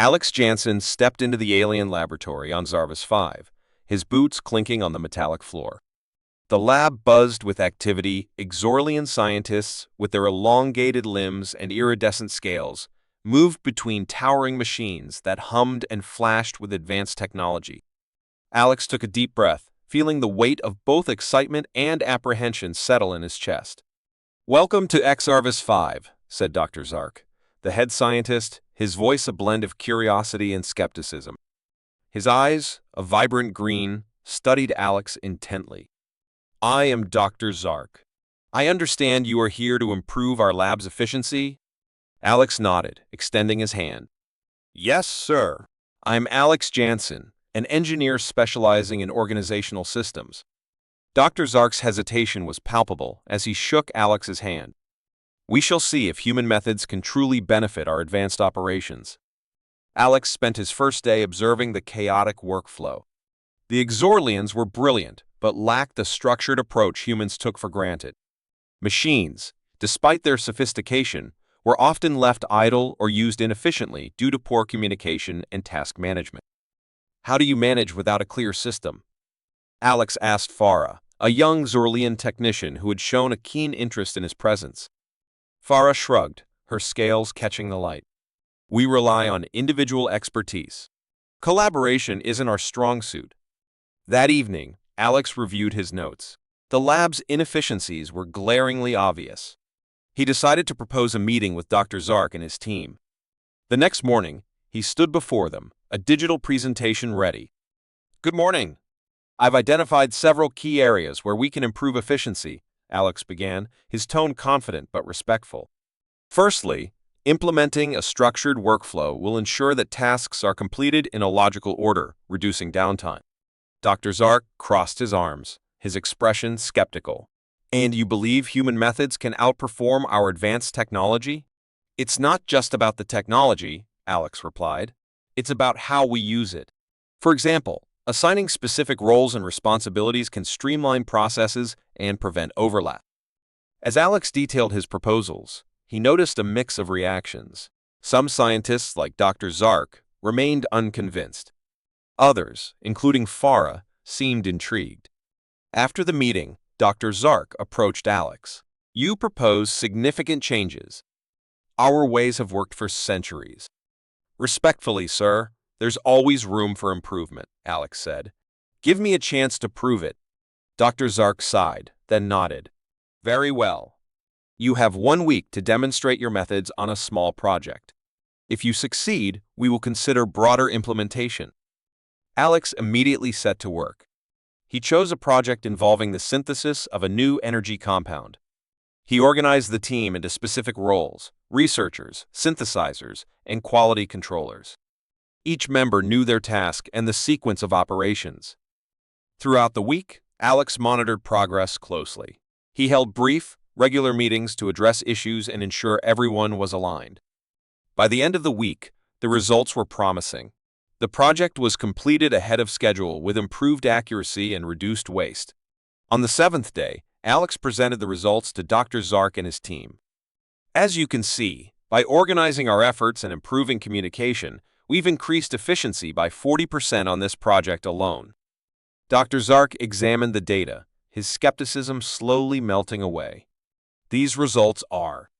Alex Jansen stepped into the alien laboratory on Zarvis 5, his boots clinking on the metallic floor. The lab buzzed with activity. Exorlian scientists, with their elongated limbs and iridescent scales, moved between towering machines that hummed and flashed with advanced technology. Alex took a deep breath, feeling the weight of both excitement and apprehension settle in his chest. "Welcome to Zarvis 5, said Dr. Zark, the head scientist, his voice a blend of curiosity and skepticism. His eyes, a vibrant green, studied Alex intently. "I am Dr. Zark. I understand you are here to improve our lab's efficiency?" Alex nodded, extending his hand. "Yes, sir. I'm Alex Jansen, an engineer specializing in organizational systems." Dr. Zark's hesitation was palpable as he shook Alex's hand. "We shall see if human methods can truly benefit our advanced operations." Alex spent his first day observing the chaotic workflow. The Exorlians were brilliant, but lacked the structured approach humans took for granted. Machines, despite their sophistication, were often left idle or used inefficiently due to poor communication and task management. "How do you manage without a clear system?" Alex asked Farah, a young Zorlian technician who had shown a keen interest in his presence. Farah shrugged, her scales catching the light. "We rely on individual expertise. Collaboration isn't our strong suit." That evening, Alex reviewed his notes. The lab's inefficiencies were glaringly obvious. He decided to propose a meeting with Dr. Zark and his team. The next morning, he stood before them, a digital presentation ready. "Good morning. I've identified several key areas where we can improve efficiency," Alex began, his tone confident but respectful. "Firstly, implementing a structured workflow will ensure that tasks are completed in a logical order, reducing downtime." Dr. Zark crossed his arms, his expression skeptical. "And you believe human methods can outperform our advanced technology?" "It's not just about the technology," Alex replied. "It's about how we use it. For example, assigning specific roles and responsibilities can streamline processes and prevent overlap." As Alex detailed his proposals, he noticed a mix of reactions. Some scientists, like Dr. Zark, remained unconvinced. Others, including Farah, seemed intrigued. After the meeting, Dr. Zark approached Alex. "You propose significant changes. Our ways have worked for centuries." "Respectfully, sir, there's always room for improvement," Alex said. "Give me a chance to prove it." Dr. Zark sighed, then nodded. "Very well. You have 1 week to demonstrate your methods on a small project. If you succeed, we will consider broader implementation." Alex immediately set to work. He chose a project involving the synthesis of a new energy compound. He organized the team into specific roles: researchers, synthesizers, and quality controllers. Each member knew their task and the sequence of operations. Throughout the week, Alex monitored progress closely. He held brief, regular meetings to address issues and ensure everyone was aligned. By the end of the week, the results were promising. The project was completed ahead of schedule with improved accuracy and reduced waste. On the 7th day, Alex presented the results to Dr. Zark and his team. "As you can see, by organizing our efforts and improving communication, we've increased efficiency by 40% on this project alone." Dr. Zark examined the data, his skepticism slowly melting away. "These results are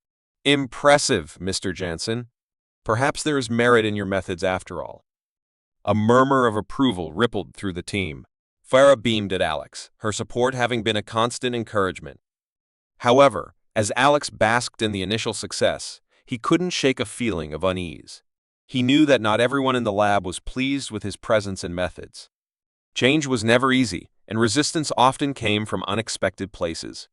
impressive, Mr. Jansen. Perhaps there is merit in your methods after all." A murmur of approval rippled through the team. Farah beamed at Alex, her support having been a constant encouragement. However, as Alex basked in the initial success, he couldn't shake a feeling of unease. He knew that not everyone in the lab was pleased with his presence and methods. Change was never easy, and resistance often came from unexpected places.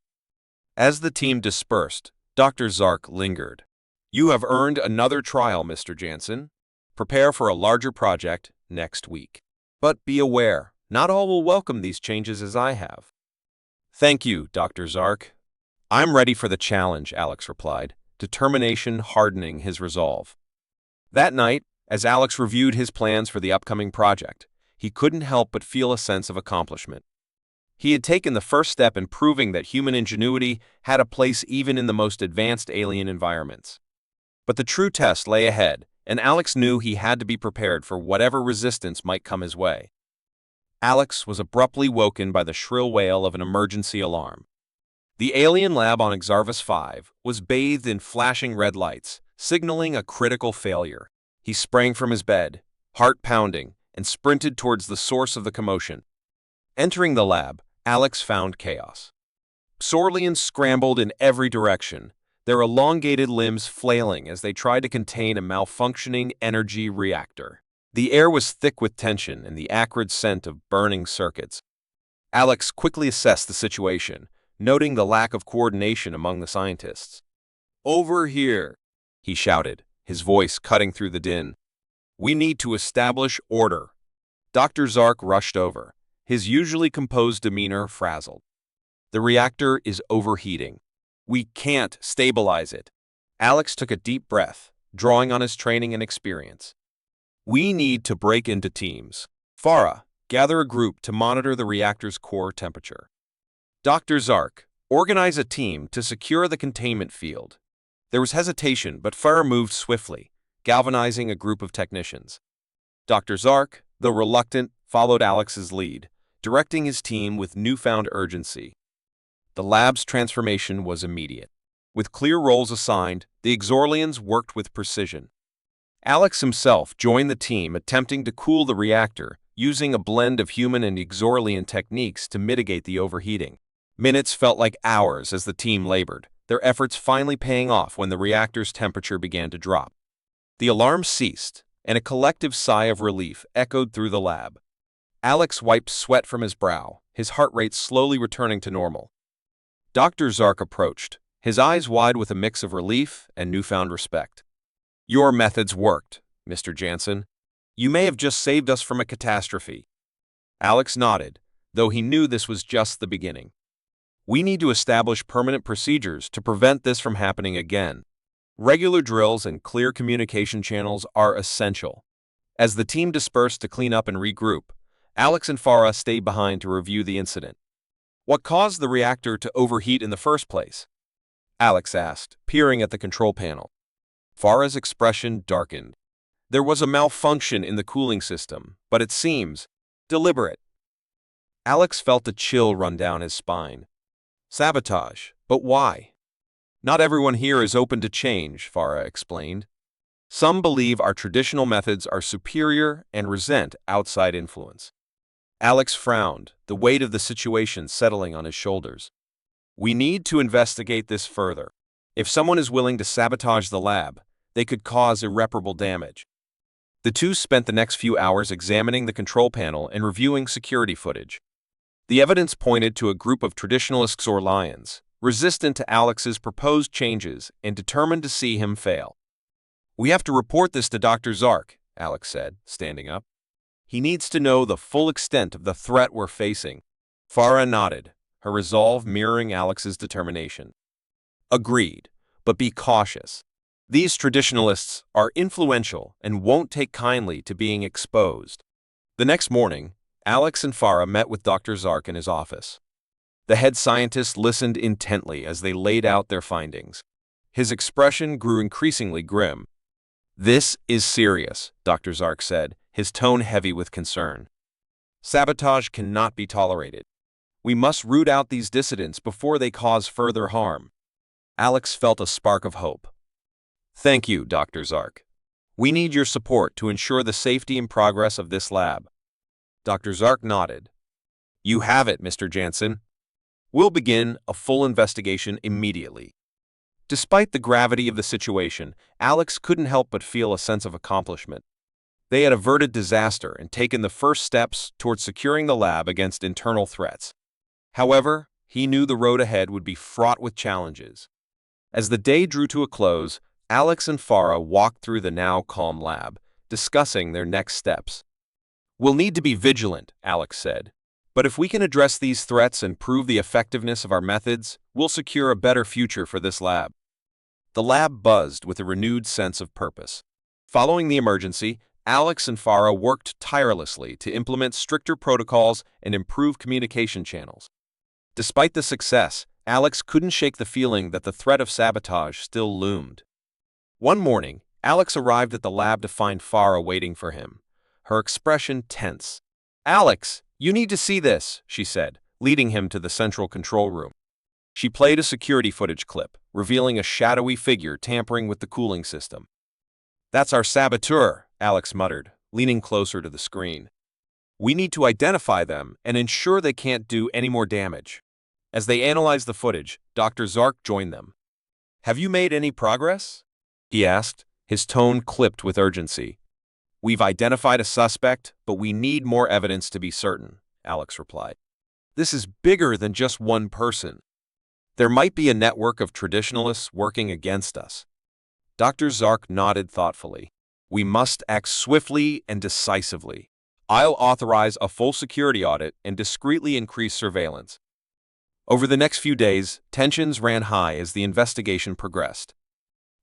As the team dispersed, Dr. Zark lingered. "You have earned another trial, Mr. Jansen. Prepare for a larger project next week. But be aware, not all will welcome these changes as I have." "Thank you, Dr. Zark. I'm ready for the challenge," Alex replied, determination hardening his resolve. That night, as Alex reviewed his plans for the upcoming project, he couldn't help but feel a sense of accomplishment. He had taken the first step in proving that human ingenuity had a place even in the most advanced alien environments. But the true test lay ahead, and Alex knew he had to be prepared for whatever resistance might come his way. Alex was abruptly woken by the shrill wail of an emergency alarm. The alien lab on Xarvis 5 was bathed in flashing red lights, signaling a critical failure. He sprang from his bed, heart pounding, and sprinted towards the source of the commotion. Entering the lab, Alex found chaos. Xorlians scrambled in every direction, their elongated limbs flailing as they tried to contain a malfunctioning energy reactor. The air was thick with tension and the acrid scent of burning circuits. Alex quickly assessed the situation, noting the lack of coordination among the scientists. "Over here," he shouted, his voice cutting through the din. "We need to establish order." Dr. Zark rushed over, his usually composed demeanor frazzled. "The reactor is overheating. We can't stabilize it." Alex took a deep breath, drawing on his training and experience. "We need to break into teams. Farah, gather a group to monitor the reactor's core temperature. Dr. Zark, organize a team to secure the containment field." There was hesitation, but Farah moved swiftly, galvanizing a group of technicians. Dr. Zark, though reluctant, followed Alex's lead, directing his team with newfound urgency. The lab's transformation was immediate. With clear roles assigned, the Xorlians worked with precision. Alex himself joined the team, attempting to cool the reactor, using a blend of human and Xorlian techniques to mitigate the overheating. Minutes felt like hours as the team labored, their efforts finally paying off when the reactor's temperature began to drop. The alarm ceased, and a collective sigh of relief echoed through the lab. Alex wiped sweat from his brow, his heart rate slowly returning to normal. Dr. Zark approached, his eyes wide with a mix of relief and newfound respect. "Your methods worked, Mr. Jansen. You may have just saved us from a catastrophe." Alex nodded, though he knew this was just the beginning. "We need to establish permanent procedures to prevent this from happening again. Regular drills and clear communication channels are essential." As the team dispersed to clean up and regroup, Alex and Farah stayed behind to review the incident. "What caused the reactor to overheat in the first place?" Alex asked, peering at the control panel. Farah's expression darkened. "There was a malfunction in the cooling system, but it seems deliberate." Alex felt a chill run down his spine. "Sabotage, but why?" "Not everyone here is open to change," Farah explained. "Some believe our traditional methods are superior and resent outside influence." Alex frowned, the weight of the situation settling on his shoulders. "We need to investigate this further. If someone is willing to sabotage the lab, they could cause irreparable damage." The two spent the next few hours examining the control panel and reviewing security footage. The evidence pointed to a group of traditionalist Xorlians, resistant to Alex's proposed changes and determined to see him fail. "We have to report this to Dr. Zark," Alex said, standing up. "He needs to know the full extent of the threat we're facing." Farah nodded, her resolve mirroring Alex's determination. "Agreed, but be cautious. These traditionalists are influential and won't take kindly to being exposed." The next morning, Alex and Farah met with Dr. Zark in his office. The head scientist listened intently as they laid out their findings. His expression grew increasingly grim. "This is serious," Dr. Zark said, his tone heavy with concern. "Sabotage cannot be tolerated. We must root out these dissidents before they cause further harm." Alex felt a spark of hope. "Thank you, Dr. Zark. We need your support to ensure the safety and progress of this lab." Dr. Zark nodded. "You have it, Mr. Jansen. We'll begin a full investigation immediately." Despite the gravity of the situation, Alex couldn't help but feel a sense of accomplishment. They had averted disaster and taken the first steps towards securing the lab against internal threats. However, he knew the road ahead would be fraught with challenges. As the day drew to a close, Alex and Farah walked through the now calm lab, discussing their next steps. "We'll need to be vigilant," Alex said. "But if we can address these threats and prove the effectiveness of our methods, we'll secure a better future for this lab." The lab buzzed with a renewed sense of purpose. Following the emergency, Alex and Farah worked tirelessly to implement stricter protocols and improve communication channels. Despite the success, Alex couldn't shake the feeling that the threat of sabotage still loomed. One morning, Alex arrived at the lab to find Farah waiting for him, her expression tense. "Alex, you need to see this," she said, leading him to the central control room. She played a security footage clip, revealing a shadowy figure tampering with the cooling system. "That's our saboteur," Alex muttered, leaning closer to the screen. "We need to identify them and ensure they can't do any more damage." As they analyzed the footage, Dr. Zark joined them. "Have you made any progress?" he asked, his tone clipped with urgency. "We've identified a suspect, but we need more evidence to be certain," Alex replied. "This is bigger than just one person. There might be a network of traditionalists working against us." Dr. Zark nodded thoughtfully. "We must act swiftly and decisively. I'll authorize a full security audit and discreetly increase surveillance." Over the next few days, tensions ran high as the investigation progressed.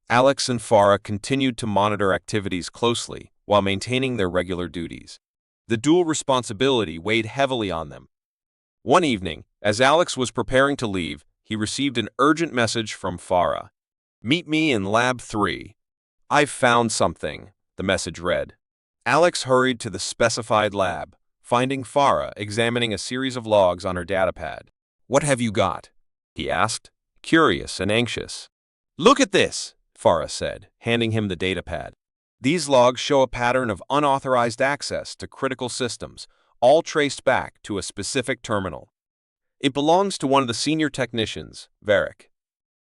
Alex and Farah continued to monitor activities closely while maintaining their regular duties. The dual responsibility weighed heavily on them. One evening, as Alex was preparing to leave, he received an urgent message from Farah. "Meet me in Lab 3. I've found something," the message read. Alex hurried to the specified lab, finding Farah examining a series of logs on her datapad. "What have you got?" he asked, curious and anxious. "Look at this," Farah said, handing him the datapad. "These logs show a pattern of unauthorized access to critical systems, all traced back to a specific terminal. It belongs to one of the senior technicians, Varric."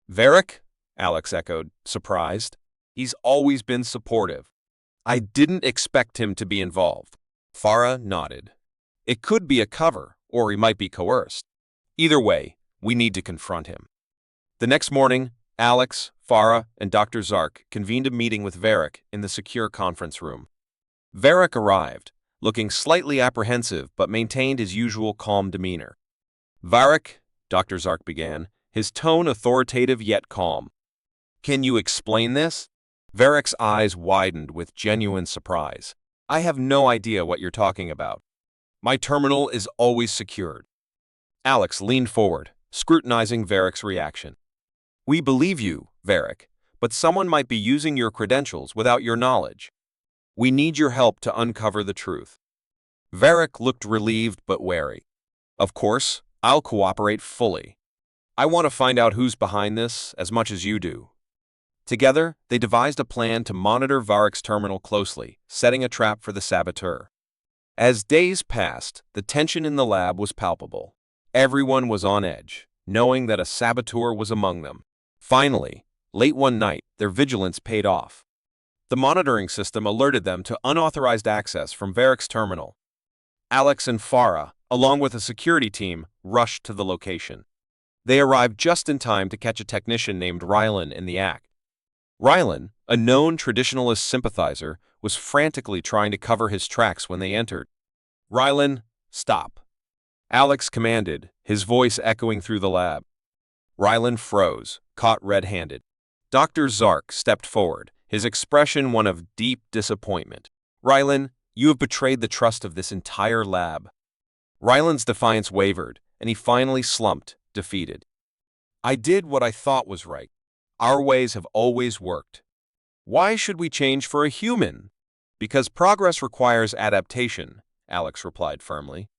"Varric?" Alex echoed, surprised. "He's always been supportive." "I didn't expect him to be involved." Farah nodded. "It could be a cover, or he might be coerced. Either way, we need to confront him." The next morning, Alex, Farah, and Dr. Zark convened a meeting with Varric in the secure conference room. Varric arrived, looking slightly apprehensive but maintained his usual calm demeanor. "Varric," Dr. Zark began, his tone authoritative yet calm. "Can you explain this?" Varric's eyes widened with genuine surprise. "I have no idea what you're talking about. My terminal is always secured." Alex leaned forward, scrutinizing Varric's reaction. "We believe you, Varric, but someone might be using your credentials without your knowledge. We need your help to uncover the truth." Varric looked relieved but wary. "Of course, I'll cooperate fully. I want to find out who's behind this as much as you do." Together, they devised a plan to monitor Varric's terminal closely, setting a trap for the saboteur. As days passed, the tension in the lab was palpable. Everyone was on edge, knowing that a saboteur was among them. Finally, late one night, their vigilance paid off. The monitoring system alerted them to unauthorized access from Varric's terminal. Alex and Farah, along with a security team, rushed to the location. They arrived just in time to catch a technician named Rylan in the act. Rylan, a known traditionalist sympathizer, was frantically trying to cover his tracks when they entered. "Rylan, stop," Alex commanded, his voice echoing through the lab. Rylan froze, caught red-handed. Dr. Zark stepped forward, his expression one of deep disappointment. "Rylan, you have betrayed the trust of this entire lab." Rylan's defiance wavered, and he finally slumped, defeated. "I did what I thought was right. Our ways have always worked. Why should we change for a human?" "Because progress requires adaptation," Alex replied firmly.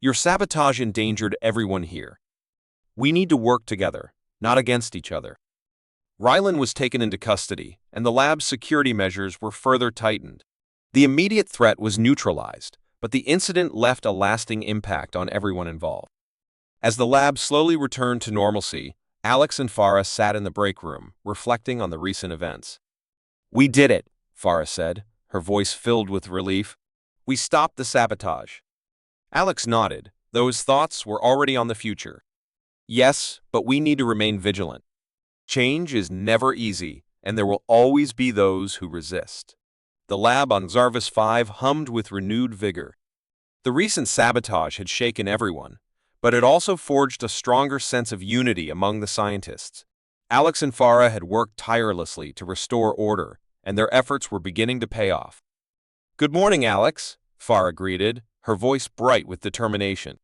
"Your sabotage endangered everyone here. We need to work together, not against each other." Rylan was taken into custody, and the lab's security measures were further tightened. The immediate threat was neutralized, but the incident left a lasting impact on everyone involved. As the lab slowly returned to normalcy, Alex and Farah sat in the break room, reflecting on the recent events. "We did it," Farah said, her voice filled with relief. "We stopped the sabotage." Alex nodded, though his thoughts were already on the future. "Yes, but we need to remain vigilant. Change is never easy, and there will always be those who resist." The lab on Zarvis 5 hummed with renewed vigor. The recent sabotage had shaken everyone, but it also forged a stronger sense of unity among the scientists. Alex and Farah had worked tirelessly to restore order, and their efforts were beginning to pay off. "Good morning, Alex," Farah greeted, her voice bright with determination.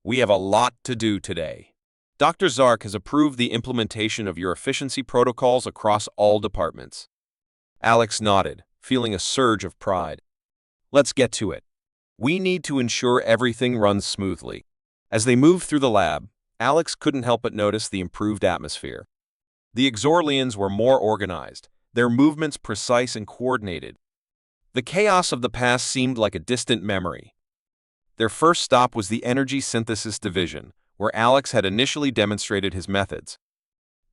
"We have a lot to do today. Dr. Zark has approved the implementation of your efficiency protocols across all departments." Alex nodded, feeling a surge of pride. Let's get to it. We need to ensure everything runs smoothly. As they moved through the lab, Alex couldn't help but notice the improved atmosphere. The Exorlians were more organized, their movements precise and coordinated. The chaos of the past seemed like a distant memory. Their first stop was the Energy Synthesis Division, where Alex had initially demonstrated his methods.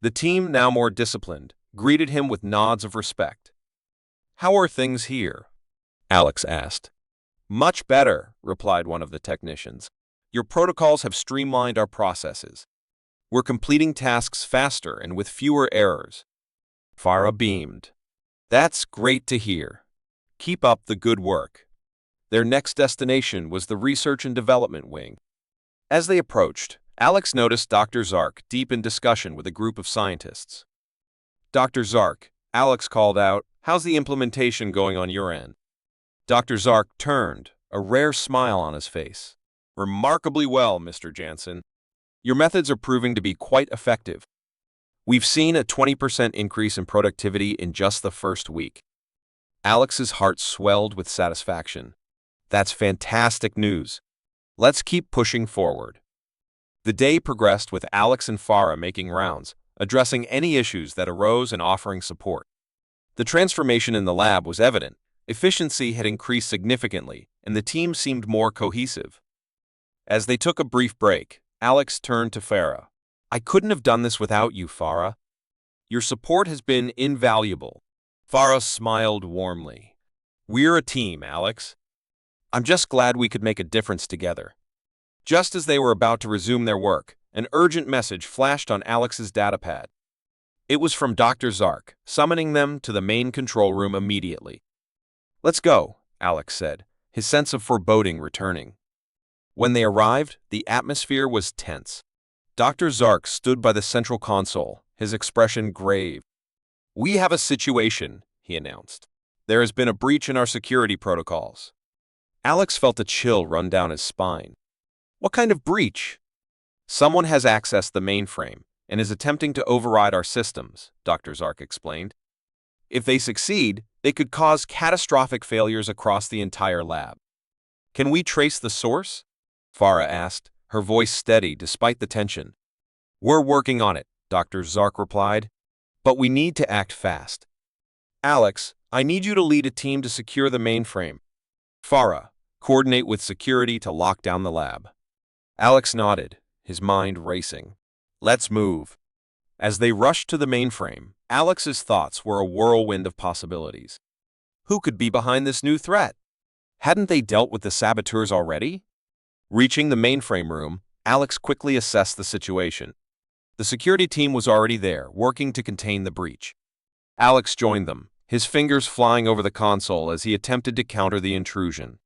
The team, now more disciplined, greeted him with nods of respect. "How are things here?" Alex asked. "Much better," replied one of the technicians. "Your protocols have streamlined our processes. We're completing tasks faster and with fewer errors." Farah beamed. "That's great to hear. Keep up the good work." Their next destination was the Research and Development Wing. As they approached, Alex noticed Dr. Zark deep in discussion with a group of scientists. "Dr. Zark," Alex called out, "how's the implementation going on your end?" Dr. Zark turned, a rare smile on his face. "Remarkably well, Mr. Jansen. Your methods are proving to be quite effective. We've seen a 20% increase in productivity in just the first week." Alex's heart swelled with satisfaction. "That's fantastic news. Let's keep pushing forward." The day progressed with Alex and Farah making rounds, addressing any issues that arose and offering support. The transformation in the lab was evident. Efficiency had increased significantly, and the team seemed more cohesive. As they took a brief break, Alex turned to Farah. "I couldn't have done this without you, Farah. Your support has been invaluable." Farah smiled warmly. "We're a team, Alex. I'm just glad we could make a difference together." Just as they were about to resume their work, an urgent message flashed on Alex's datapad. It was from Dr. Zark, summoning them to the main control room immediately. "Let's go," Alex said, his sense of foreboding returning. When they arrived, the atmosphere was tense. Dr. Zark stood by the central console, his expression grave. "We have a situation," he announced. "There has been a breach in our security protocols." Alex felt a chill run down his spine. "What kind of breach?" "Someone has accessed the mainframe and is attempting to override our systems," Dr. Zark explained. "If they succeed, they could cause catastrophic failures across the entire lab." "Can we trace the source?" Farah asked, her voice steady despite the tension. "We're working on it," Dr. Zark replied. "But we need to act fast. Alex, I need you to lead a team to secure the mainframe. Farah, coordinate with security to lock down the lab." Alex nodded, his mind racing. "Let's move." As they rushed to the mainframe, Alex's thoughts were a whirlwind of possibilities. Who could be behind this new threat? Hadn't they dealt with the saboteurs already? Reaching the mainframe room, Alex quickly assessed the situation. The security team was already there, working to contain the breach. Alex joined them, his fingers flying over the console as he attempted to counter the intrusion.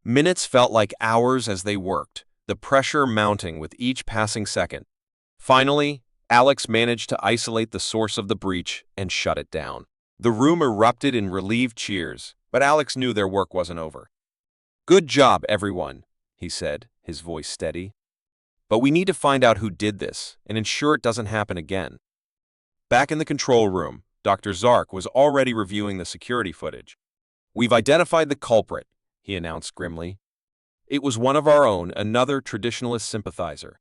Minutes felt like hours as they worked, the pressure mounting with each passing second. Finally, Alex managed to isolate the source of the breach and shut it down. The room erupted in relieved cheers, but Alex knew their work wasn't over. "Good job, everyone," he said, his voice steady. "But we need to find out who did this and ensure it doesn't happen again." Back in the control room, Dr. Zark was already reviewing the security footage. "We've identified the culprit," he announced grimly. "It was one of our own, another traditionalist sympathizer."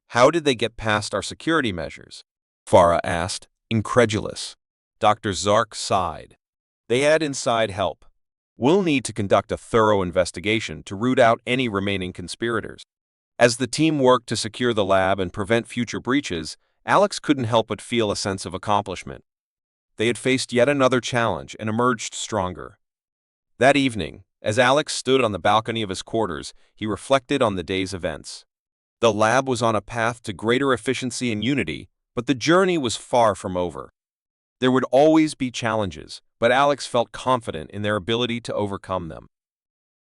"How did they get past our security measures?" Farah asked, incredulous. Dr. Zark sighed. "They had inside help. We'll need to conduct a thorough investigation to root out any remaining conspirators." As the team worked to secure the lab and prevent future breaches, Alex couldn't help but feel a sense of accomplishment. They had faced yet another challenge and emerged stronger. That evening, as Alex stood on the balcony of his quarters, he reflected on the day's events. The lab was on a path to greater efficiency and unity, but the journey was far from over. There would always be challenges, but Alex felt confident in their ability to overcome them.